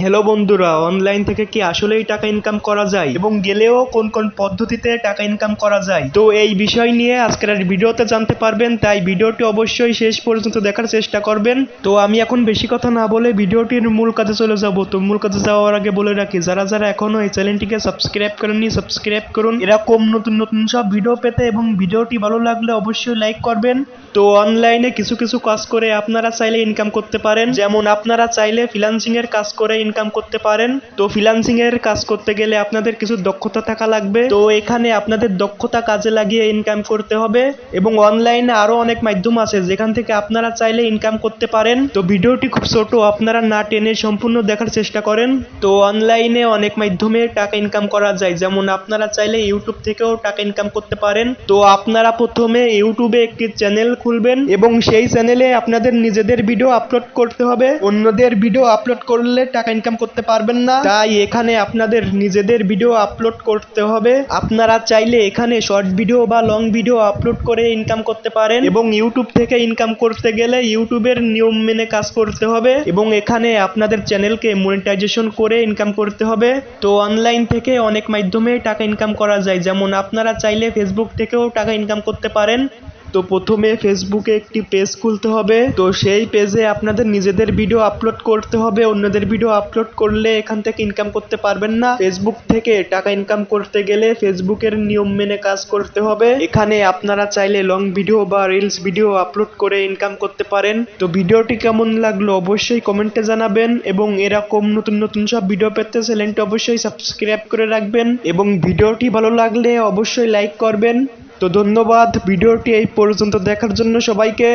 Hello বন্ধুরা, online থেকে কি আসলেই টাকা ইনকাম করা যায় এবং গেলেও কোন কোন পদ্ধতিতে টাকা ইনকাম করা যায়, তো এই বিষয় নিয়ে আজকের ভিডিওতে জানতে পারবেন। তাই ভিডিওটি অবশ্যই শেষ পর্যন্ত দেখার চেষ্টা করবেন। তো আমি এখন বেশি কথা না বলে ভিডিওটির মূল কাজে চলে যাব। তো মূল কাজে যাওয়ার আগে বলে রাখি, যারা যারা এখনো এই চ্যানেলটিকে সাবস্ক্রাইব করেননি সাবস্ক্রাইব করুন এরকম নতুন নতুন সব ভিডিও পেতে, এবং ভিডিওটি ভালো লাগলে অবশ্যই লাইক করবেন। তো অনলাইনে কিছু কিছু কাজ করে আপনারা চাইলে ইনকাম করতে পারেন। যেমন আপনারা চাইলে ফ্রিল্যান্সিং এর কাজ করে ইনকাম করতে পারেন। তো ফ্রিল্যান্সিং এর কাজ করতে গেলে আপনাদের কিছু দক্ষতা থাকা লাগবে। তো এখানে আপনাদের দক্ষতা কাজে লাগিয়ে ইনকাম করতে হবে। এবং অনলাইনে আরো অনেক মাধ্যম আছে যেখান থেকে আপনারা চাইলে ইনকাম করতে পারেন। তো ভিডিওটি খুব ছোট, আপনারা না টেনে সম্পূর্ণ দেখার চেষ্টা করেন। তো অনলাইনে অনেক মাধ্যমে টাকা ইনকাম করা যায়, যেমন আপনারা চাইলে ইউটিউব থেকেও টাকা ইনকাম করতে পারেন। তো আপনারা প্রথমে ইউটিউবে একটি চ্যানেল খুলবেন এবং সেই চ্যানেলে আপনাদের নিজেদের ভিডিও আপলোড করতে হবে। অন্যদের ভিডিও আপলোড করলে টাকা ইনকাম করতে পারবেন না, তাই এখানে আপনাদের নিজেদের ভিডিও আপলোড করতে হবে। আপনারা চাইলে এখানে শর্ট ভিডিও বা লং ভিডিও আপলোড করে ইনকাম করতে পারেন। এবং ইউটিউব থেকে ইনকাম করতে গেলে ইউটিউবের নিয়ম মেনে কাজ করতে হবে এবং এখানে আপনাদের চ্যানেলকে মনিটাইজেশন করে ইনকাম করতে হবে। তো অনলাইন থেকে অনেক মাধ্যমে টাকা ইনকাম করা যায়, যেমন আপনারা চাইলে ফেসবুক থেকেও টাকা ইনকাম করতে পারেন। তো প্রথমে ফেসবুকে একটি পেজ খুলতে হবে। তো সেই পেজে আপনাদের নিজেদের ভিডিও আপলোড করতে হবে। অন্যদের ভিডিও আপলোড করলে এখান থেকে ইনকাম করতে পারবেন না। ফেসবুক থেকে টাকা ইনকাম করতে গেলে ফেসবুকের নিয়ম মেনে কাজ করতে হবে। এখানে আপনারা চাইলে লং ভিডিও বা রিলস ভিডিও আপলোড করে ইনকাম করতে পারেন। তো ভিডিওটি কেমন লাগলো অবশ্যই কমেন্টে জানাবেন, এবং এরকম নতুন নতুন সব ভিডিও পেতে চ্যানেলটি অবশ্যই সাবস্ক্রাইব করে রাখবেন, এবং ভিডিওটি ভালো লাগলে অবশ্যই লাইক করবেন। তো ধন্যবাদ ভিডিওটি এই পর্যন্ত দেখার জন্য সবাইকে।